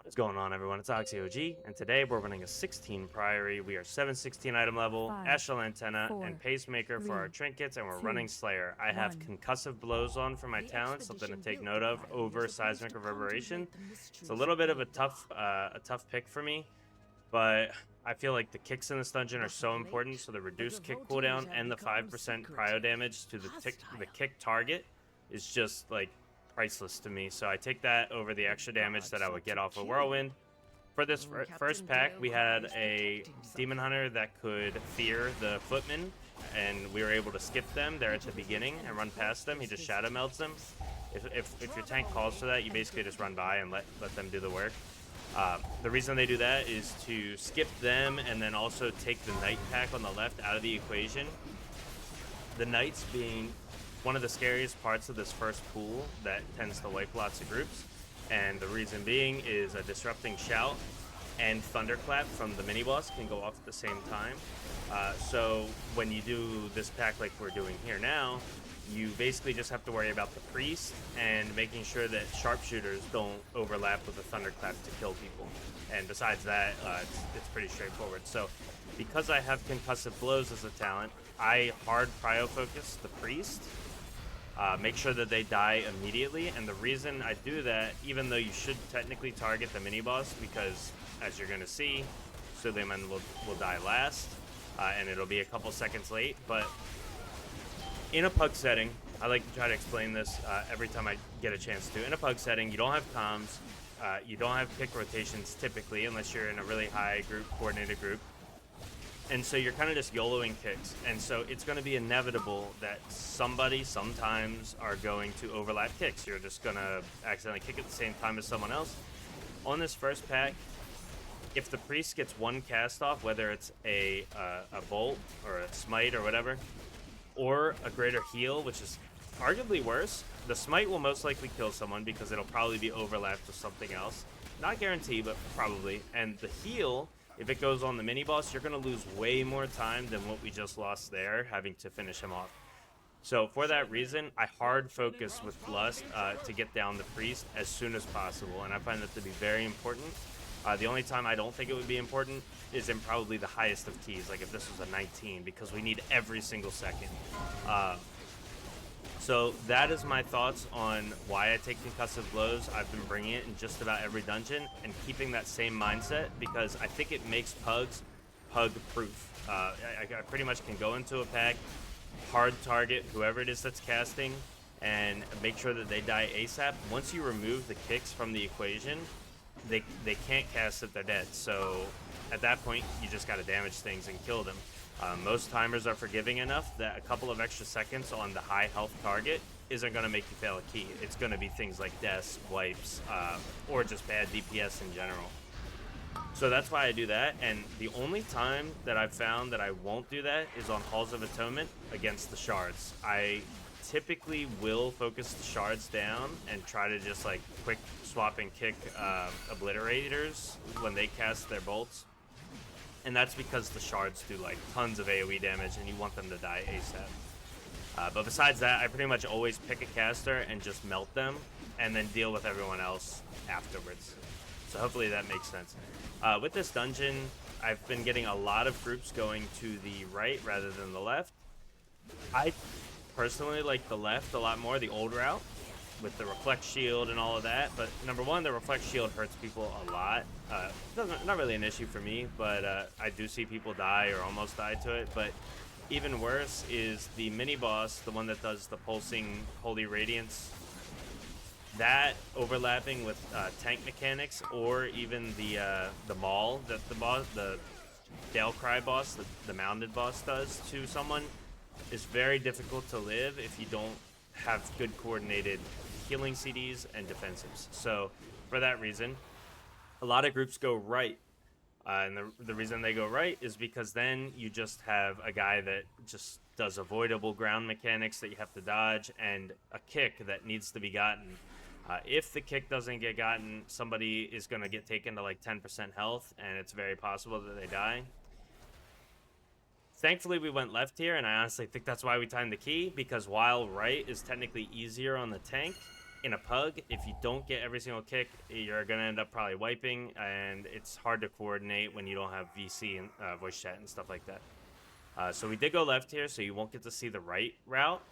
What's going on, everyone? It's OxxyOG, and today we're running a 16 Priory. We are 716 item level, Five, Astral Antenna, and 4, Pacemaker for our 3, trinkets, and we're 2, running Slayer. I have 1. concussive blows on for my The talent, something to expedition take built note the of Priory over as a place seismic to reverberation. contemplate the It's a mysteries little that bit of made the a tough pick for me, but I feel like the kicks in this dungeon are But so of important. late, So the the reduced kick devotees cooldown have and the become 5% prio secretive, damage to the hostile. kick target is just like priceless to me. So I take that over the The extra damage gods that I would sought get to off a kill whirlwind. you. For this first Captain pack, we had Theocry is a protecting demon something. hunter that could fear the footmen, and we were able to skip them there at the beginning and run past them. He just shadow melts them. If your tank calls for that, you basically just run by and let them do the work. The reason they do that is to skip them and then also take the knight pack on the left out of the equation. The knights being one of the scariest parts of this first pool that tends to wipe lots of groups. And the reason being is a disrupting shout and thunderclap from the mini boss can go off at the same time. So when you do this pack like we're doing here now, you basically just have to worry about the priest and making sure that sharpshooters don't overlap with the thunderclap to kill people. And besides that, it's pretty straightforward. So because I have concussive blows as a talent, I hard prio focus the priest, make sure that they die immediately. And the reason I do that, even though you should technically target the mini boss, because as you're going to see, Suleiman will die last, and it'll be a couple seconds late. But in a pug setting, I like to try to explain this every time I get a chance to. In a pug setting, you don't have comms, you don't have pick rotations typically, unless you're in a really high group, coordinated group. And so you're kind of just YOLOing kicks. And so it's going to be inevitable that somebody sometimes are going to overlap kicks. You're just going to accidentally kick at the same time as someone else. On this first pack, if the priest gets one cast off, whether it's a bolt or a smite or whatever, or a greater heal, which is arguably worse, the smite will most likely kill someone because it'll probably be overlapped with something else. Not guaranteed, but probably. And the heal, if it goes on the mini boss, you're going to lose way more time than what we just lost there, having to finish him off. So for that reason, I hard focus with Lust to get down the priest as soon as possible, and I find that to be very important. The only time I don't think it would be important is in probably the highest of keys, like if this was a 19, because we need every single second. So that is my thoughts on why I take concussive blows. I've been bringing it in just about every dungeon and keeping that same mindset because I think it makes pugs pug proof. I pretty much can go into a pack, hard target whoever it is that's casting, and make sure that they die ASAP. Once you remove the kicks from the equation, they can't cast if they're dead. So at that point, you just got to damage things and kill them. Most timers are forgiving enough that a couple of extra seconds on the high health target isn't going to make you fail a key. It's going to be things like deaths, wipes, or just bad DPS in general. So that's why I do that, and the only time that I've found that I won't do that is on Halls of Atonement against the shards. I typically will focus the shards down and try to just like quick swap and kick obliterators when they cast their bolts. And that's because the shards do like tons of AoE damage and you want them to die ASAP. But besides that, I pretty much always pick a caster and just melt them and then deal with everyone else afterwards. So hopefully that makes sense. With this dungeon, I've been getting a lot of groups going to the right rather than the left. I personally like the left a lot more, the old route, with the reflect shield and all of that. But number one, the reflect shield hurts people a lot. Not really an issue for me, but I do see people die or almost die to it. But even worse is the mini boss, the one that does the pulsing holy radiance. That overlapping with tank mechanics, or even the maul that the Dalcry boss, the mounded boss, does to someone, is very difficult to live if you don't have good coordinated healing CDs and defensives. So for that reason, a lot of groups go right. And the reason they go right is because then you just have a guy that just does avoidable ground mechanics that you have to dodge and a kick that needs to be gotten. If the kick doesn't get gotten, somebody is going to get taken to like 10% health, and it's very possible that they die. Thankfully, we went left here, and I honestly think that's why we timed the key, because while right is technically easier on the tank, in a pug, if you don't get every single kick, you're gonna end up probably wiping, and it's hard to coordinate when you don't have VC and voice chat and stuff like that. So we did go left here, so you won't get to see the right route.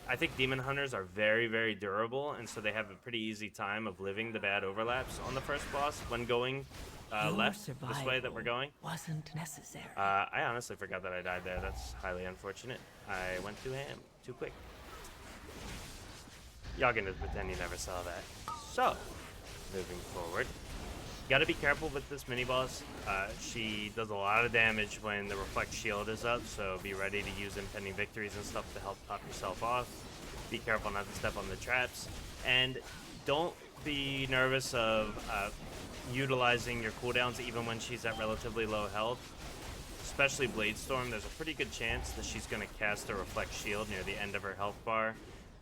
I think Demon Hunters are very, very durable, and so they have a pretty easy time of living the bad overlaps on the first boss when going left this way that we're going. Wasn't necessary. I honestly forgot that I died there. That's highly unfortunate. I went too ham, too quick. Y'all can just pretend you never saw that. So, moving forward. Gotta be careful with this mini-boss. She does a lot of damage when the Reflect Shield is up, so be ready to use Impending Victories and stuff to help top yourself off. Be careful not to step on the traps. And don't be nervous of utilizing your cooldowns even when she's at relatively low health. Especially Bladestorm, there's a pretty good chance that she's going to cast a Reflect Shield near the end of her health bar.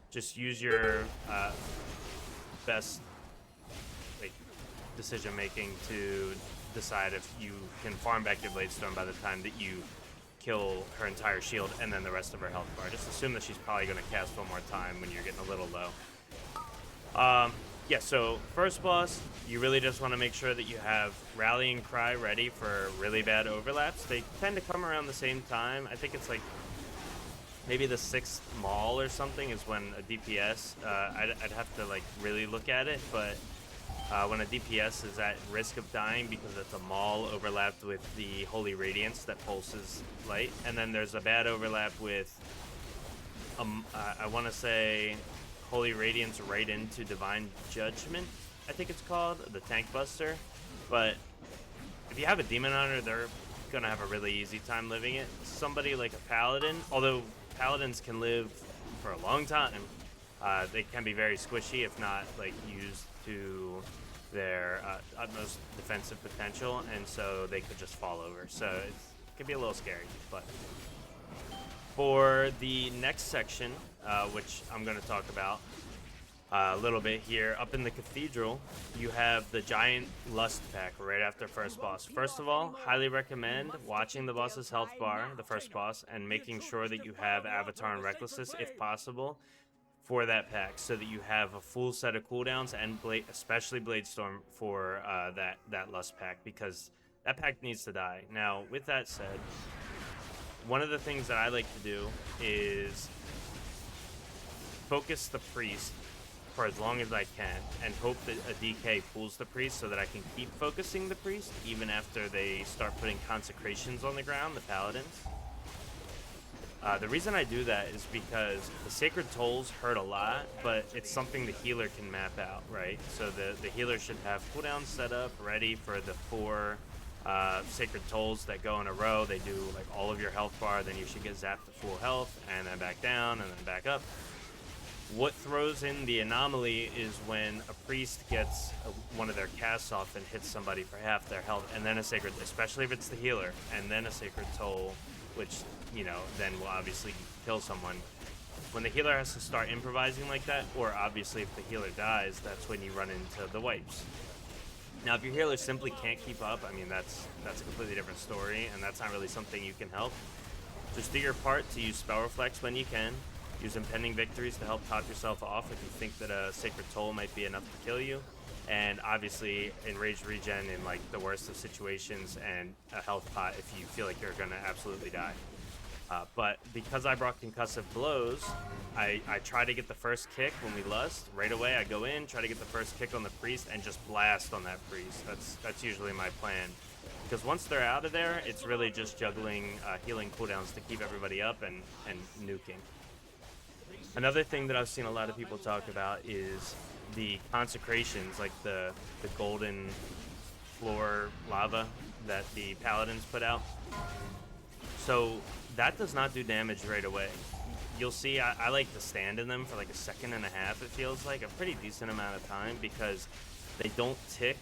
Just use your best decision making to decide if you can farm back your Bladestorm by the time that you kill her entire shield and then the rest of her health bar. Just assume that she's probably going to cast one more time when you're getting a little low. Yeah, so first boss, you really just want to make sure that you have Rallying Cry ready for really bad overlaps. They tend to come around the same time. I think it's like maybe the 6th Maul or something is when a DPS, I'd have to like really look at it, but when a DPS is at risk of dying because it's a Maul overlapped with the Holy Radiance that pulses light, and then there's a bad overlap with, I want to say, Holy Radiance right into Divine Judgment, I think it's called, the Tank Buster. But if you have a Demon Hunter, they're going to have a really easy time living it. Somebody like a Paladin, although Paladins can live for a long time, they can be very squishy if not like used to their utmost defensive potential, and so they could just fall over. So it can be a little scary, but for the next section, which I'm going to talk about a little bit here, up in the Cathedral, you have the giant Lust pack right after first boss. First of all, highly recommend watching the boss's health bar, the first boss, and making sure that you have Avatar and Recklessness, if possible, for that pack, so that you have a full set of cooldowns, and especially Bladestorm for that Lust pack, because that pack needs to die. Now, with that said, one of the things that I like to do is focus the priest for as long as I can and hope that a DK pulls the priest so that I can keep focusing the priest even after they start putting consecrations on the ground, the paladins. The reason I do that is because the Sacred Tolls hurt a lot, but it's something the healer can map out, right? So the healer should have cooldowns set up ready for the 4 Sacred Tolls that go in a row. They do like all of your health bar, then you should get zapped to full health, and then back down, and then back up. What throws in the anomaly is when a priest gets one of their casts off and hits somebody for half their health, and then a Sacred, especially if it's the healer, and then a Sacred Toll, which, you know, then will obviously kill someone. When the healer has to start improvising like that, or obviously if the healer dies, that's when you run into the wipes. Now, if your healer simply can't keep up, I mean, that's a completely different story, and that's not really something you can help. Just do your part to use Spell Reflex when you can. Use Impending Victories to help top yourself off if you think that a Sacred Toll might be enough to kill you. And obviously, Enraged Regen in like the worst of situations, and a health pot if you feel like you're going to absolutely die. But because I brought Concussive Blows, I try to get the first kick when we lust. Right away, I go in, try to get the first kick on the priest, and just blast on that priest. That's usually my plan. Because once they're out of there, it's really just juggling healing cooldowns to keep everybody up and nuking. Another thing that I've seen a lot of people talk about is the consecrations, like the golden floor lava that the paladins put out. So that does not do damage right away. You'll see I like to stand in them for like a second and a half, it feels like, a pretty decent amount of time, because they don't tick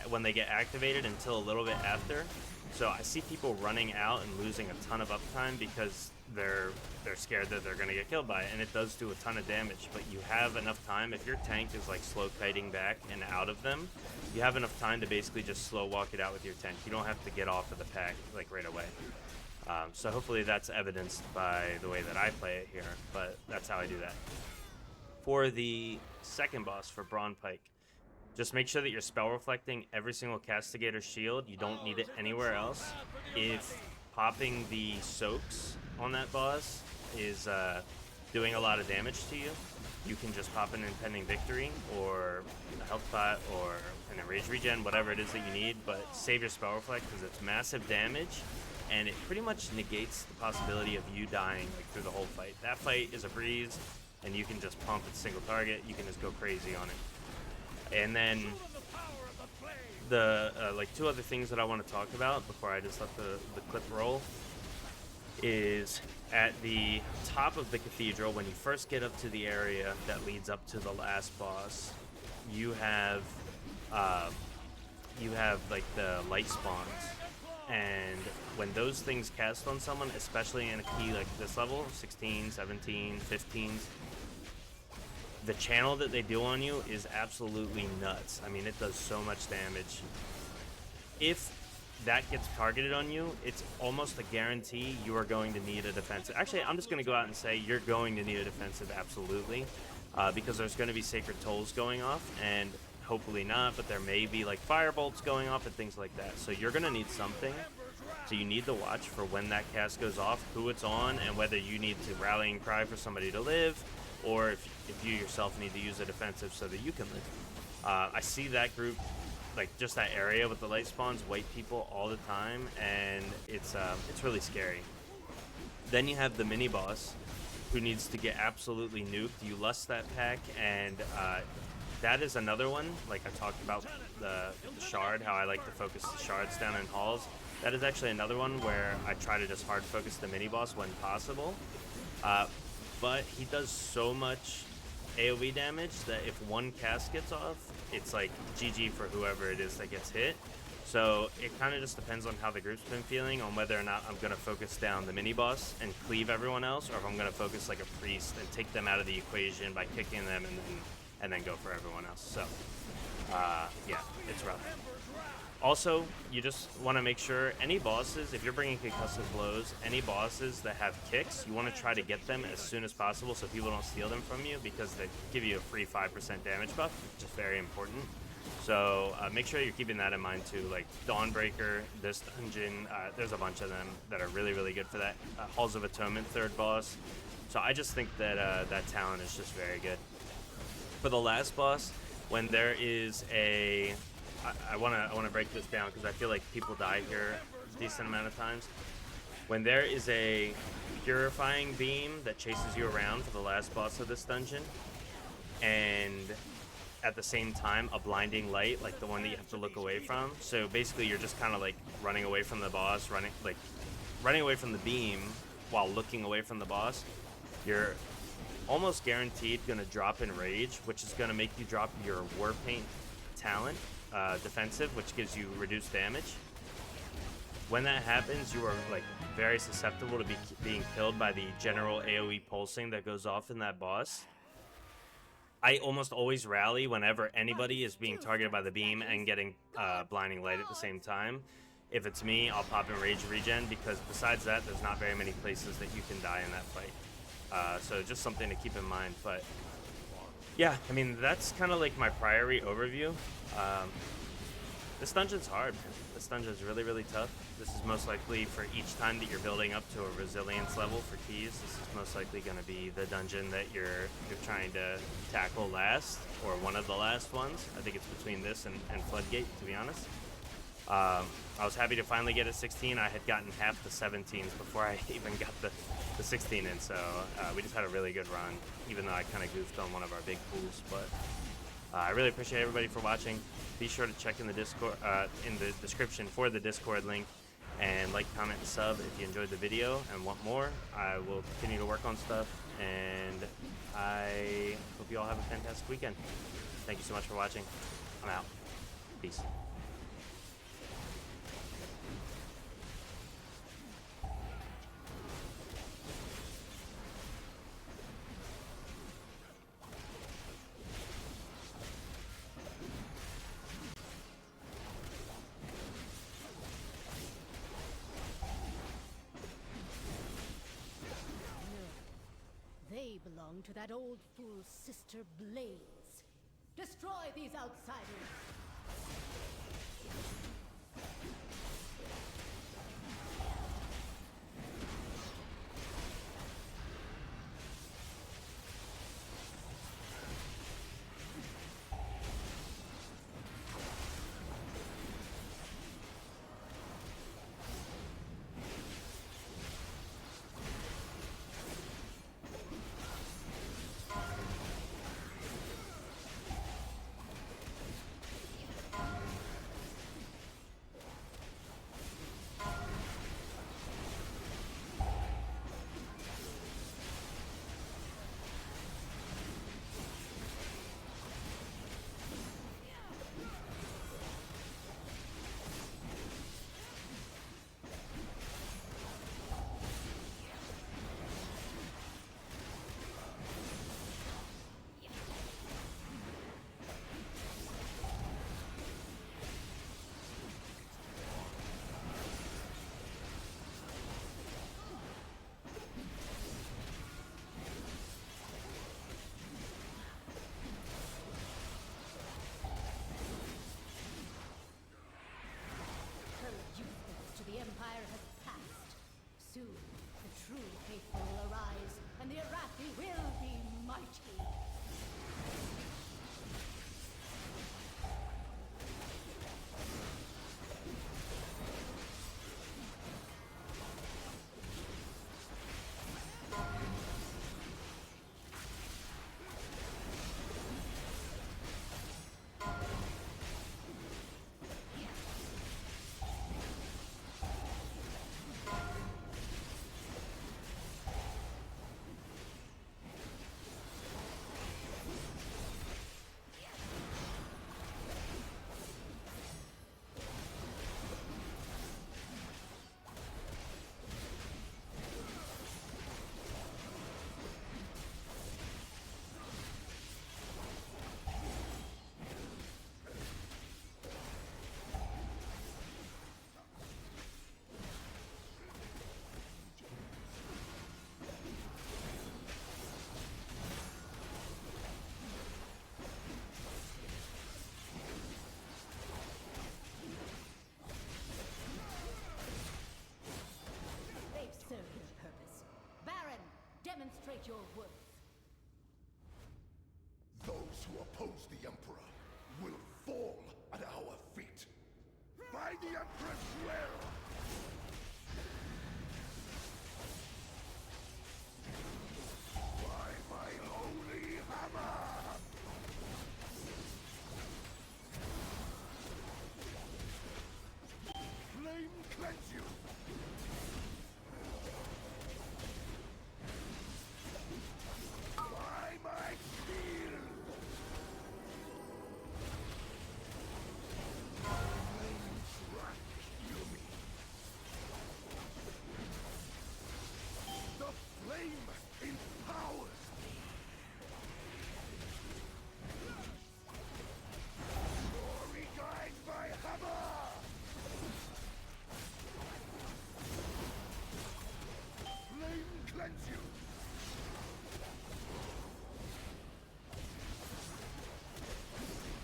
when they get activated until a little bit after. So I see people running out and losing a ton of uptime because they're scared that they're going to get killed by it, and it does do a ton of damage. But you have enough time, if your tank is like slow kiting back and out of them, you have enough time to basically just slow walk it out with your tank. You don't have to get off of the pack like right away. So hopefully that's evidenced by the way that I play it here, but that's how I do that. For the second boss, for Brawn Pike, just make sure that you're spell reflecting every single castigator shield. You don't need it anywhere else. If popping the soaks on that boss is doing a lot of damage to you, you can just pop an impending victory or a health pot or an enrage regen, whatever it is that you need, but save your spell reflect because it's massive damage and it pretty much negates the possibility of you dying like through the whole fight. That fight is a breeze and you can just pump its single target. You can just go crazy on it. And then the like two other things that I want to talk about before I just let the clip roll is at the top of the cathedral, when you first get up to the area that leads up to the last boss, you have like the light spawns, and when those things cast on someone, especially in a key like this level, 16, 17, 15s, the channel that they do on you is absolutely nuts. I mean, it does so much damage. If that gets targeted on you, it's almost a guarantee you are going to need a defensive. Actually, I'm just going to go out and say you're going to need a defensive, absolutely, because there's going to be sacred tolls going off, and hopefully not, but there may be like fire bolts going off and things like that. So you're going to need something. So you need to watch for when that cast goes off, who it's on, and whether you need to rallying cry for somebody to live, or if you yourself need to use a defensive so that you can live. I see that group, like just that area with the light spawns, white people all the time, and it's really scary. Then you have the mini boss who needs to get absolutely nuked. You lust that pack, and that is another one. Like I talked about the shard, how I like to focus the shards down in halls. That is actually another one where I try to just hard focus the mini boss when possible. But he does so much AoE damage that if one cast gets off, it's like GG for whoever it is that gets hit. So it kind of just depends on how the group's been feeling, on whether or not I'm going to focus down the mini boss and cleave everyone else, or if I'm going to focus like a priest and take them out of the equation by kicking them and then go for everyone else. So yeah, it's rough. Also, you just want to make sure any bosses, if you're bringing concussive blows, any bosses that have kicks, you want to try to get them as soon as possible so people don't steal them from you, because they give you a free 5% damage buff, which is very important. So make sure you're keeping that in mind too. Like Dawnbreaker, this dungeon, there's a bunch of them that are really, really good for that. Halls of Atonement, third boss. So I just think that that talent is just very good. For the last boss, when there is a... I want to break this down because I feel like people die here a decent amount of times. When there is a purifying beam that chases you around for the last boss of this dungeon, and at the same time a blinding light, like the one that you have to look away from. So basically you're just kind of like running away from the boss, running away from the beam while looking away from the boss. You're almost guaranteed going to drop in rage, which is going to make you drop your war paint talent. Defensive, which gives you reduced damage. When that happens, you are like very susceptible to being killed by the general AoE pulsing that goes off in that boss. I almost always rally whenever anybody is being targeted by the beam and getting blinding light at the same time. If it's me, I'll pop in rage regen, because besides that, there's not very many places that you can die in that fight. So just something to keep in mind. But yeah, I mean, that's kind of like my Priory overview. This dungeon's hard, man. This dungeon's really, really tough. This is most likely, for each time that you're building up to a resilience level for keys, this is most likely going to be the dungeon that you're trying to tackle last, or one of the last ones. I think it's between this and Floodgate, to be honest. I was happy to finally get a 16. I had gotten half the 17s before I even got the 16 in, so we just had a really good run, even though I kind of goofed on one of our big pools. But I really appreciate everybody for watching. Be sure to check in the Discord, in the description for the Discord link, and like, comment, and sub if you enjoyed the video and want more. I will continue to work on stuff, and I hope you all have a fantastic weekend. Thank you so much for watching. I'm out. Peace. They belong. belong to that old fool's sister Blaze. Destroy these outsiders! The Empire has passed. Soon, the true faithful will arise, and the Arathi will be mighty. Serve your purpose. Baron, demonstrate your worth. Those who oppose the Emperor will fall at our feet. By the Emperor's will! By my holy hammer! Flame cleanse you! By my shield! Flames heal me. The flame empowers me. Glory guides my hammer! Flame cleanse you!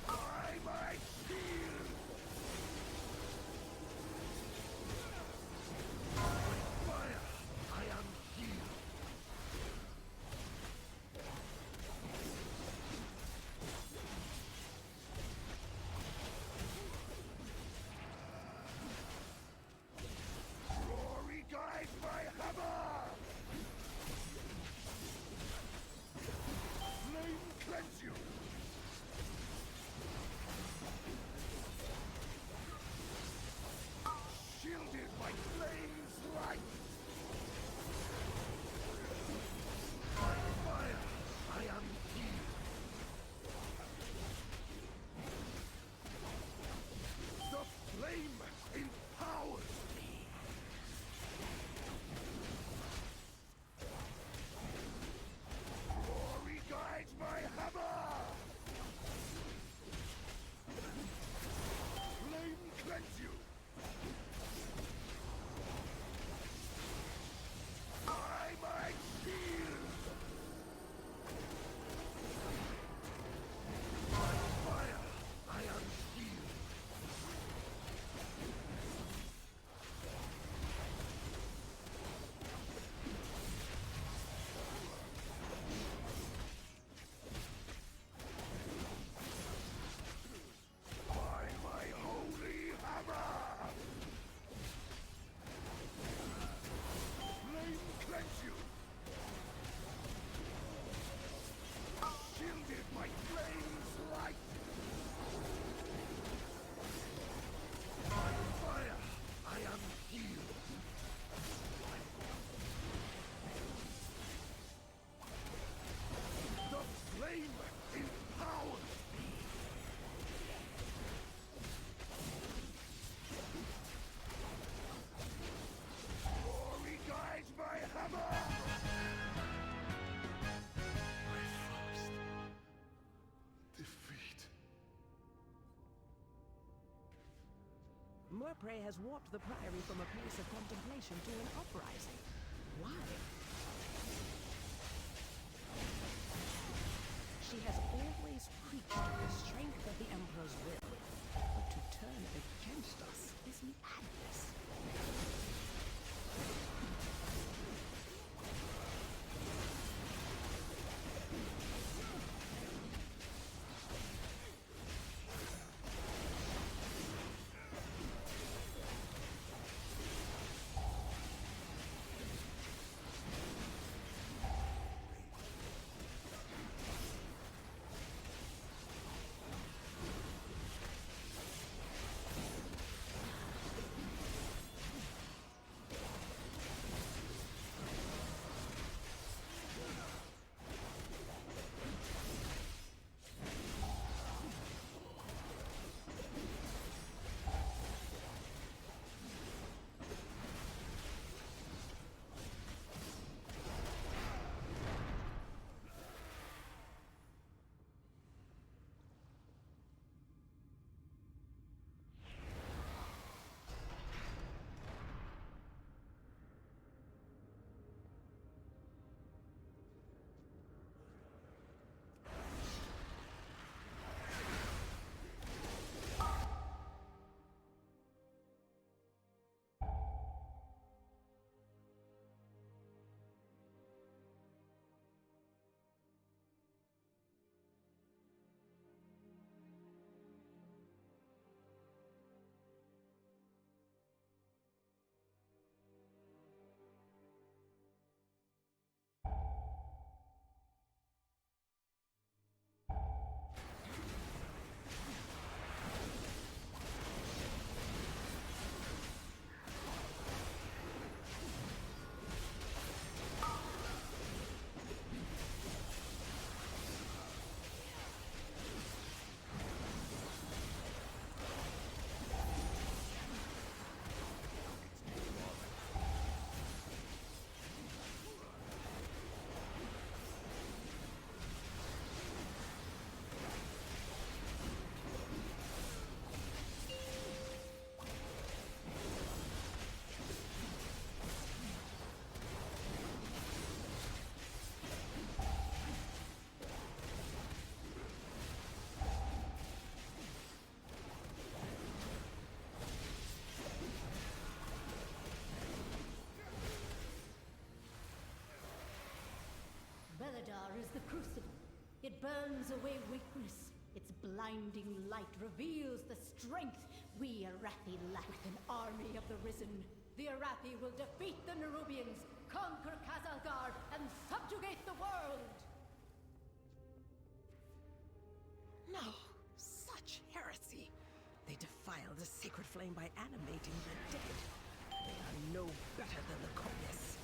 By my shield! By fire, I am healed. Glory guides my hammer! Flame cleanse you! Shielded by flame's light! By fire, I am healed! The flame empowers me! Glory guides my hammer! Flame cleanse you! By my shield! More prey has warped the Priory from a place of contemplation to an uprising. Why? She has always preached the strength of the Emperor's will, but to turn against us is madness. Beledar is the crucible. It burns away weakness. Its blinding light reveals the strength we Arathi lack. With an army of the Risen, the Arathi will defeat the Nerubians, conquer Khazalgar, and subjugate the world! No, such heresy. They defile the sacred flame by animating the dead. They are no better than the Konis.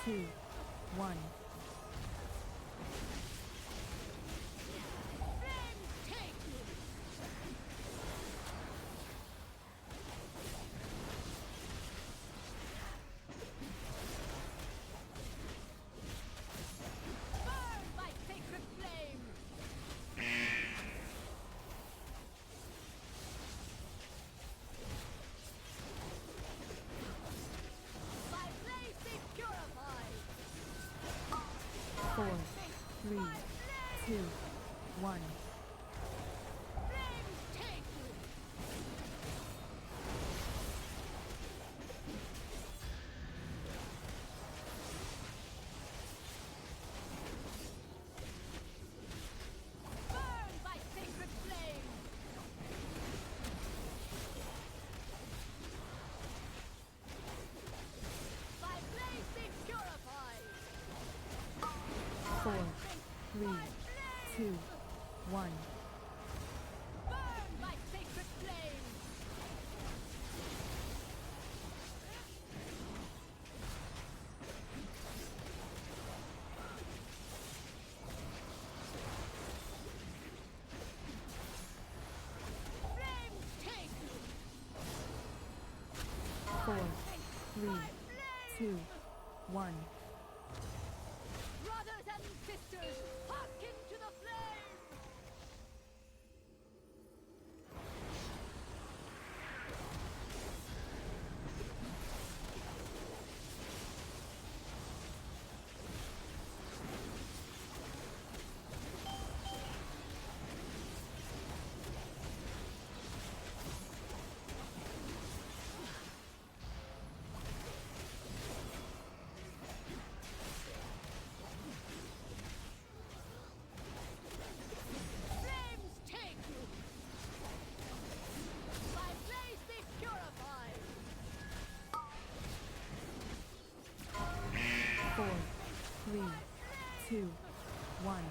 2, 1. Four, three, two, one. Four, three, two, one. Four, three, two, one. Brothers and sisters, hearken to the flame! Four, three, two, one.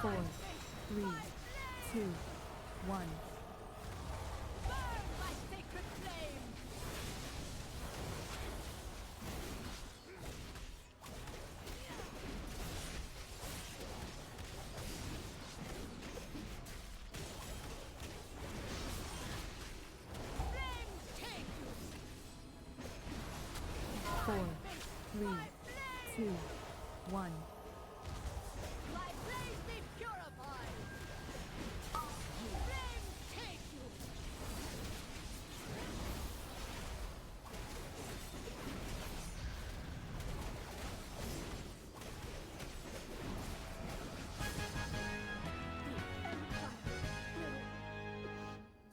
Four, three, two, one. Four, three, two, one.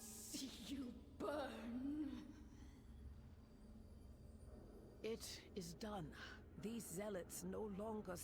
See you burn. It is done. These zealots no longer